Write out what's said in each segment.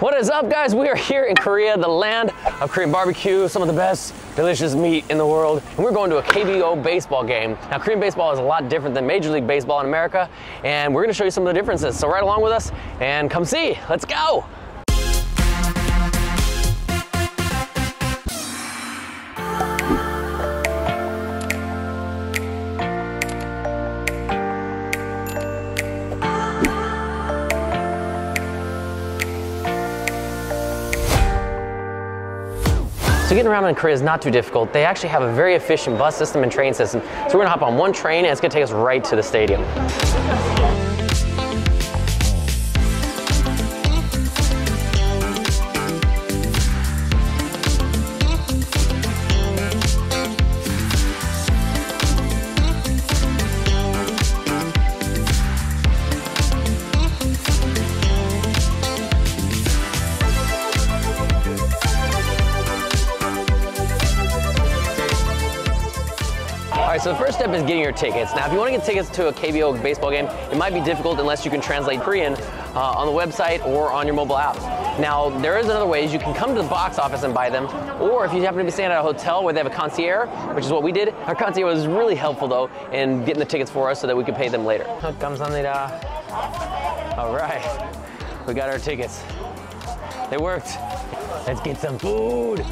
What is up, guys? We are here in Korea, the land of Korean barbecue, some of the best delicious meat in the world, and we're going to a KBO baseball game. Now, Korean baseball is a lot different than Major League Baseball in America, and we're going to show you some of the differences. So ride along with us and come see. Let's go! So getting around in Korea is not too difficult. They actually have a very efficient bus system and train system. So we're gonna hop on one train and it's gonna take us right to the stadium. All right, so the first step is getting your tickets. Now, if you want to get tickets to a KBO baseball game, it might be difficult unless you can translate Korean on the website or on your mobile app. Now, there is another way. You can come to the box office and buy them, or if you happen to be staying at a hotel where they have a concierge, which is what we did, our concierge was really helpful, though, in getting the tickets for us so that we could pay them later. 감사합니다. All right, we got our tickets. They worked. Let's get some food.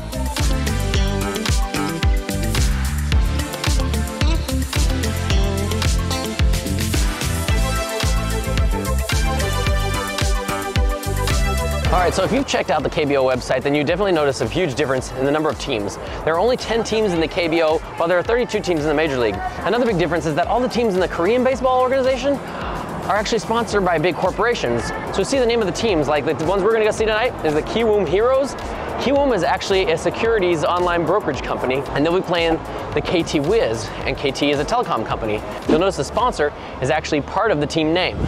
All right, so if you've checked out the KBO website, then you definitely notice a huge difference in the number of teams. There are only 10 teams in the KBO, while there are 32 teams in the Major League. Another big difference is that all the teams in the Korean baseball organization are actually sponsored by big corporations. So see the name of the teams, like the ones we're gonna go see tonight is the Kiwoom Heroes. Kiwoom is actually a securities online brokerage company, and they'll be playing the KT Wiz, and KT is a telecom company. You'll notice the sponsor is actually part of the team name.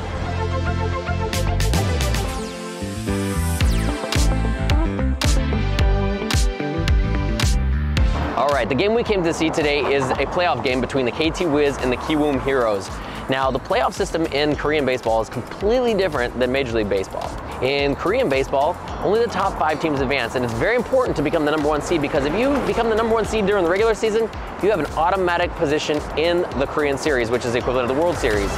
All right, the game we came to see today is a playoff game between the KT Wiz and the Kiwoom Heroes. Now, the playoff system in Korean baseball is completely different than Major League Baseball. In Korean baseball, only the top 5 teams advance, and it's very important to become the #1 seed because if you become the #1 seed during the regular season, you have an automatic position in the Korean Series, which is the equivalent of the World Series.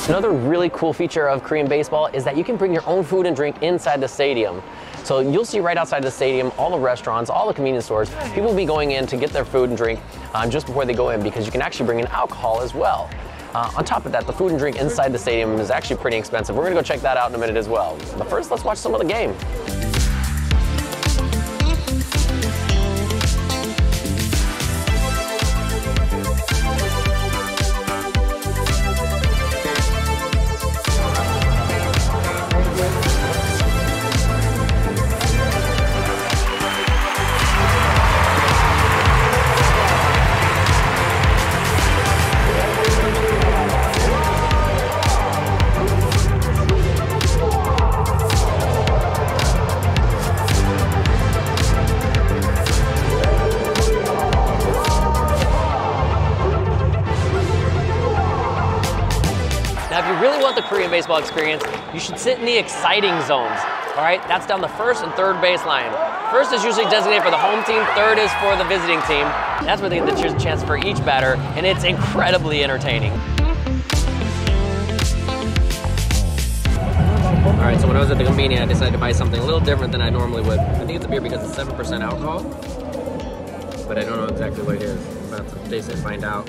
Another really cool feature of Korean baseball is that you can bring your own food and drink inside the stadium. So you'll see right outside the stadium, all the restaurants, all the convenience stores, people will be going in to get their food and drink just before they go in because you can actually bring in alcohol as well. On top of that, the food and drink inside the stadium is actually pretty expensive. We're gonna go check that out in a minute as well. But first, let's watch some of the game. Now, if you really want the Korean baseball experience, you should sit in the exciting zones. All right, that's down the first and third baseline. First is usually designated for the home team, third is for the visiting team. That's where they get the chance for each batter, and it's incredibly entertaining. All right, so when I was at the convenience, I decided to buy something a little different than I normally would. I think it's a beer because it's 7% alcohol, but I don't know exactly what it is. I'm about to taste it and find out.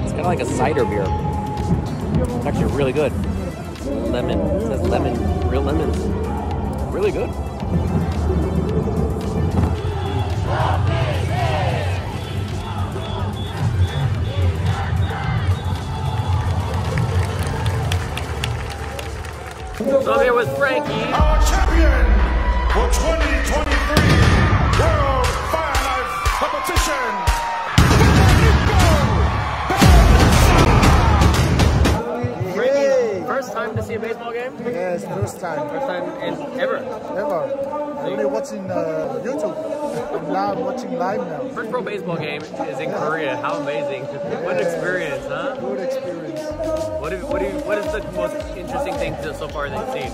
It's kind of like a cider beer. It's actually really good. Lemon. It says lemon. Real lemons. Really good. So I'm here with Frankie. Our champion for 2023 World Fire Knife Competition. Frankie, first time to see see a baseball game? Yes, first time. First time ever? Ever. Only watching YouTube. I'm now watching live now. First pro baseball game is in Korea. How amazing. What an experience, huh? Good experience. What is the most interesting thing so far that you've seen?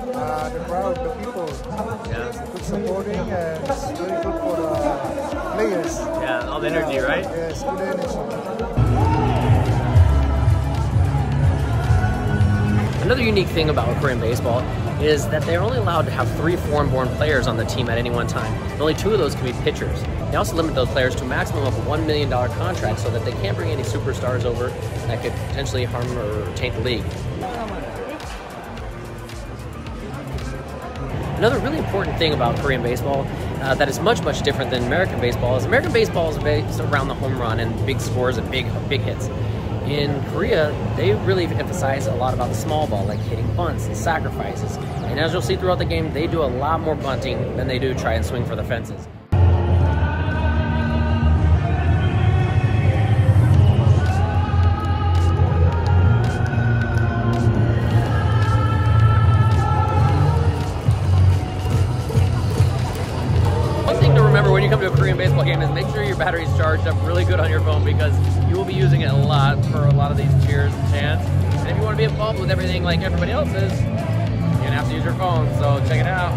The crowd, the people. Yeah. It's good supporting and it's very good for the players. Yeah, all the energy, right? Yes, good energy. Another unique thing about Korean baseball is that they're only allowed to have 3 foreign-born players on the team at any one time. And only 2 of those can be pitchers. They also limit those players to a maximum of a $1 million contract so that they can't bring any superstars over that could potentially harm or taint the league. Another really important thing about Korean baseball that is much, much different than American baseball is based around the home run and big scores and big hits. In Korea, they really emphasize a lot about the small ball, like hitting bunts and sacrifices. And as you'll see throughout the game, they do a lot more bunting than they do try and swing for the fences. When you come to a Korean baseball game is make sure your battery's charged up really good on your phone because you will be using it a lot for a lot of these cheers and chants. And if you want to be involved with everything like everybody else is, you're going to have to use your phone, so check it out.